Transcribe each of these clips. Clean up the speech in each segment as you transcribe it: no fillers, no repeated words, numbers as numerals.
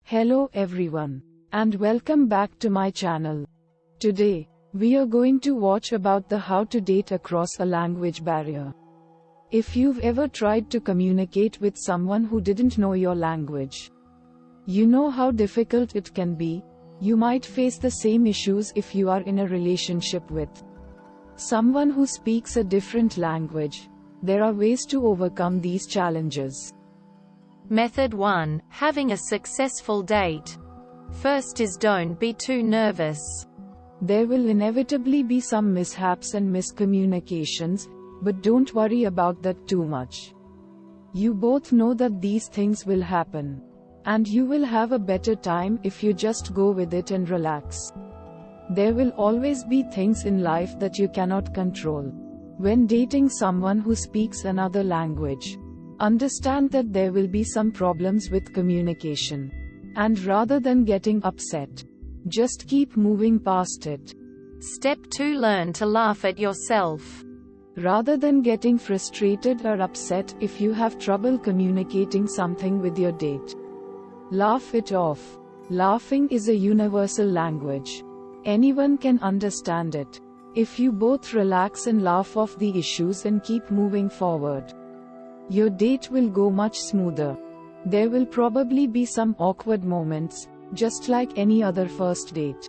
Hello everyone, and welcome back to my channel. Today, we are going to watch about the how to date across a language barrier. If you've ever tried to communicate with someone who didn't know your language, you know how difficult it can be. You might face the same issues if you are in a relationship with someone who speaks a different language. There are ways to overcome these challenges. Method 1. Having a successful date. First is don't be too nervous. There will inevitably be some mishaps and miscommunications, but don't worry about that too much. You both know that these things will happen. And you will have a better time if you just go with it and relax. There will always be things in life that you cannot control. When dating someone who speaks another language, understand that there will be some problems with communication. And rather than getting upset, just keep moving past it. Step 2. Learn to laugh at yourself. Rather than getting frustrated or upset if you have trouble communicating something with your date, laugh it off. Laughing is a universal language. Anyone can understand it. If you both relax and laugh off the issues and keep moving forward, your date will go much smoother. There will probably be some awkward moments, just like any other first date.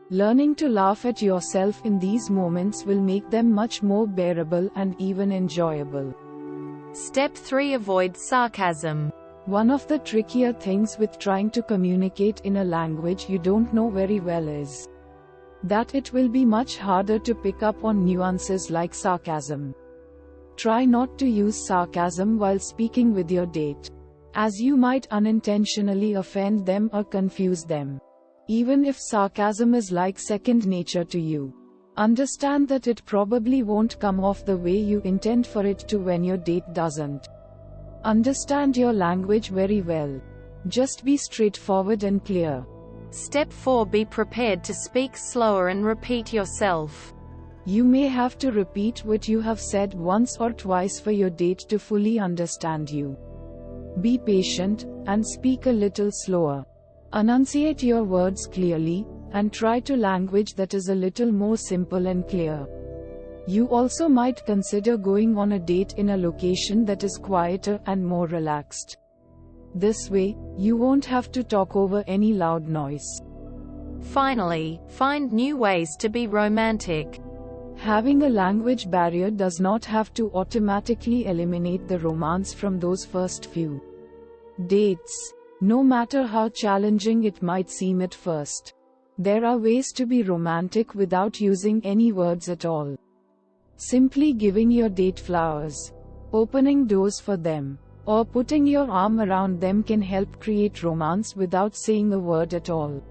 Learning to laugh at yourself in these moments will make them much more bearable and even enjoyable. Step 3. Avoid sarcasm. One of the trickier things with trying to communicate in a language you don't know very well is that it will be much harder to pick up on nuances like sarcasm. Try not to use sarcasm while speaking with your date, as you might unintentionally offend them or confuse them. Even if sarcasm is like second nature to you, understand that it probably won't come off the way you intend for it to when your date doesn't understand your language very well. Just be straightforward and clear. Step 4. Be prepared to speak slower and repeat yourself. You may have to repeat what you have said once or twice for your date to fully understand you. Be patient, and speak a little slower. Enunciate your words clearly, and try to language that is a little more simple and clear. You also might consider going on a date in a location that is quieter and more relaxed. This way, you won't have to talk over any loud noise. Finally, find new ways to be romantic. Having a language barrier does not have to automatically eliminate the romance from those first few dates. No matter how challenging it might seem at first, there are ways to be romantic without using any words at all. Simply giving your date flowers, opening doors for them, or putting your arm around them can help create romance without saying a word at all.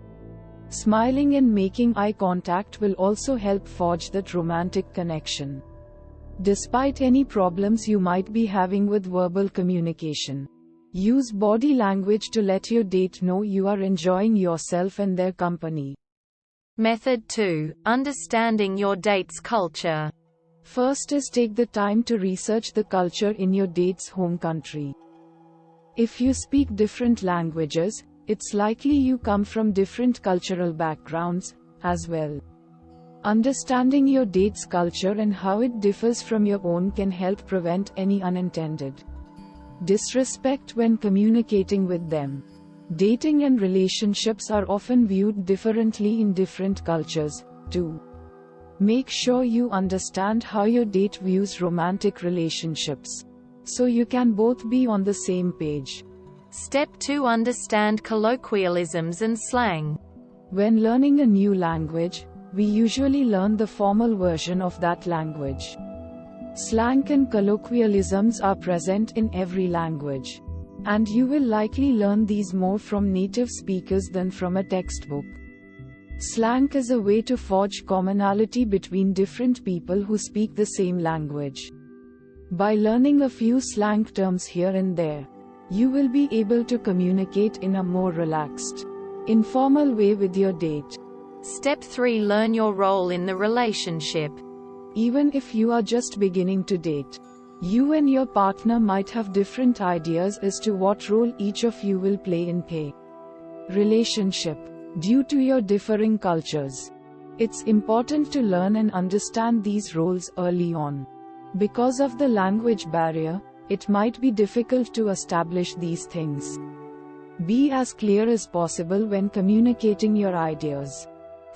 Smiling and making eye contact will also help forge that romantic connection. Despite any problems you might be having with verbal communication, use body language to let your date know you are enjoying yourself and their company. Method 2. Understanding your date's culture. First is take the time to research the culture in your date's home country. If you speak different languages, it's likely you come from different cultural backgrounds, as well. Understanding your date's culture and how it differs from your own can help prevent any unintended disrespect when communicating with them. Dating and relationships are often viewed differently in different cultures, too. Make sure you understand how your date views romantic relationships, so you can both be on the same page. Step 2. Understand colloquialisms and slang. When learning a new language, we usually learn the formal version of that language. Slang and colloquialisms are present in every language, and you will likely learn these more from native speakers than from a textbook. Slang is a way to forge commonality between different people who speak the same language. By learning a few slang terms here and there, you will be able to communicate in a more relaxed, informal way with your date. Step 3. Learn your role in the relationship. Even if you are just beginning to date, You and your partner might have different ideas as to what role each of you will play in pay. Relationship. Due to your differing cultures, it's important to learn and understand these roles early on. Because of the language barrier, it might be difficult to establish these things. Be as clear as possible when communicating your ideas.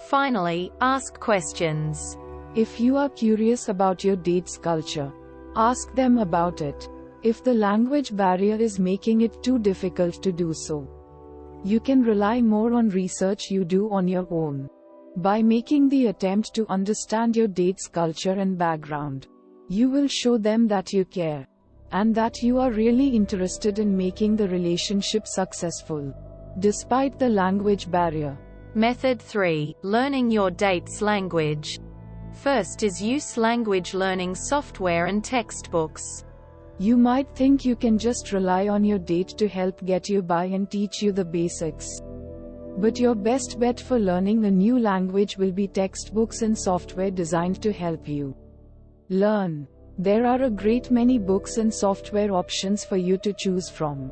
Finally, ask questions. If you are curious about your date's culture, ask them about it. If the language barrier is making it too difficult to do so, you can rely more on research you do on your own. By making the attempt to understand your date's culture and background, you will show them that you care, and that you are really interested in making the relationship successful, despite the language barrier. Method 3. Learning your date's language. First is use language learning software and textbooks. You might think you can just rely on your date to help get you by and teach you the basics. But your best bet for learning a new language will be textbooks and software designed to help you learn. There are a great many books and software options for you to choose from.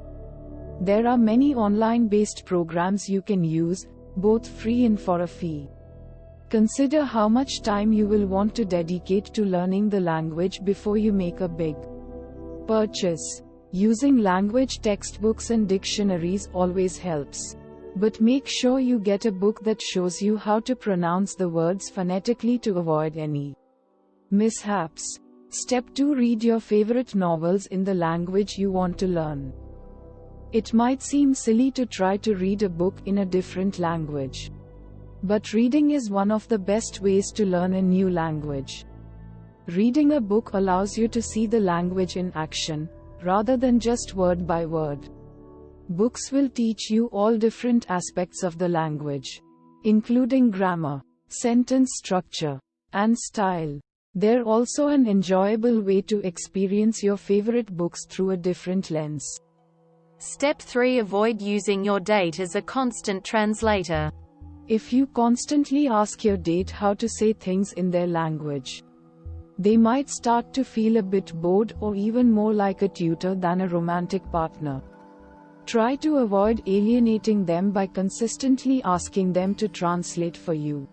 There are many online-based programs you can use, both free and for a fee. Consider how much time you will want to dedicate to learning the language before you make a big purchase. Using language textbooks and dictionaries always helps. But make sure you get a book that shows you how to pronounce the words phonetically to avoid any mishaps. Step 2. Read your favorite novels in the language you want to learn. It might seem silly to try to read a book in a different language, but reading is one of the best ways to learn a new language. Reading a book allows you to see the language in action, rather than just word by word. Books will teach you all different aspects of the language, including grammar, sentence structure, and style. They're also an enjoyable way to experience your favorite books through a different lens. Step 3. Avoid using your date as a constant translator. If you constantly ask your date how to say things in their language, they might start to feel a bit bored or even more like a tutor than a romantic partner. Try to avoid alienating them by consistently asking them to translate for you.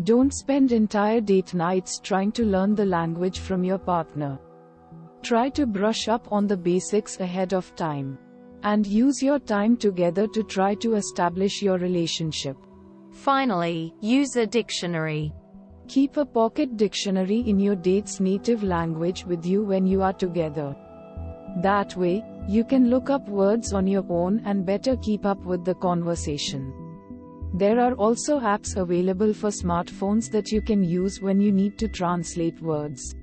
Don't spend entire date nights trying to learn the language from your partner. Try to brush up on the basics ahead of time, and use your time together to try to establish your relationship. Finally, use a dictionary. Keep a pocket dictionary in your date's native language with you when you are together. That way, you can look up words on your own and better keep up with the conversation. There are also apps available for smartphones that you can use when you need to translate words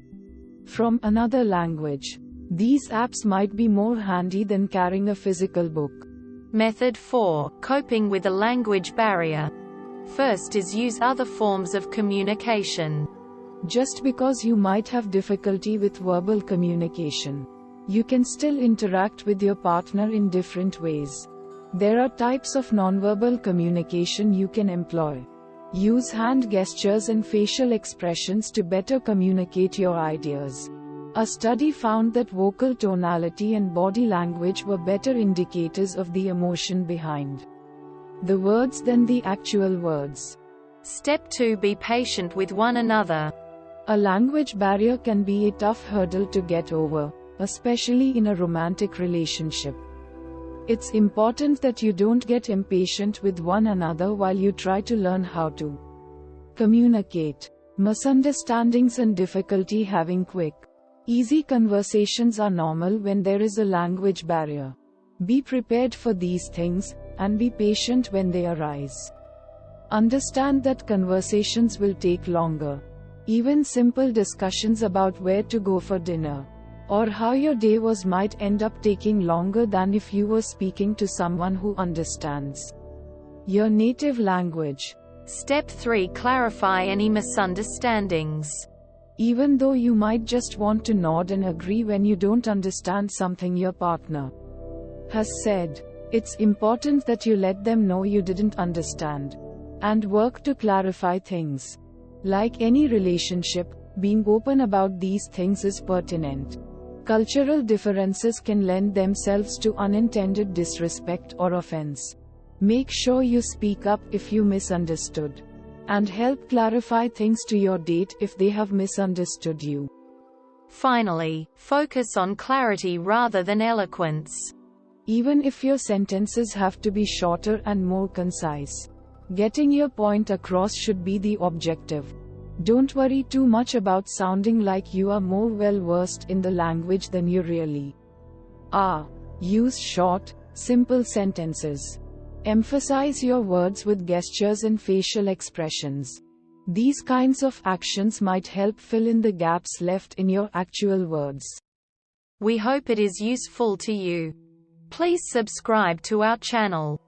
from another language. These apps might be more handy than carrying a physical book. Method 4. Coping with a language barrier. First is use other forms of communication. Just because you might have difficulty with verbal communication, you can still interact with your partner in different ways. There are types of nonverbal communication you can employ. Use hand gestures and facial expressions to better communicate your ideas. A study found that vocal tonality and body language were better indicators of the emotion behind the words than the actual words. Step 2. Be patient with one another. A language barrier can be a tough hurdle to get over, especially in a romantic relationship. It's important that you don't get impatient with one another while you try to learn how to communicate. Misunderstandings and difficulty having quick, easy conversations are normal when there is a language barrier. Be prepared for these things, and be patient when they arise. Understand that conversations will take longer. Even simple discussions about where to go for dinner, or how your day was, might end up taking longer than if you were speaking to someone who understands your native language. Step 3. Clarify any misunderstandings. Even though you might just want to nod and agree when you don't understand something your partner has said, it's important that you let them know you didn't understand, and work to clarify things. Like any relationship, being open about these things is pertinent. Cultural differences can lend themselves to unintended disrespect or offense. Make sure you speak up if you misunderstood. And help clarify things to your date if they have misunderstood you. Finally, focus on clarity rather than eloquence. Even if your sentences have to be shorter and more concise, getting your point across should be the objective. Don't worry too much about sounding like you are more well-versed in the language than you really are. Use short, simple sentences. Emphasize your words with gestures and facial expressions. These kinds of actions might help fill in the gaps left in your actual words. We hope it is useful to you. Please subscribe to our channel.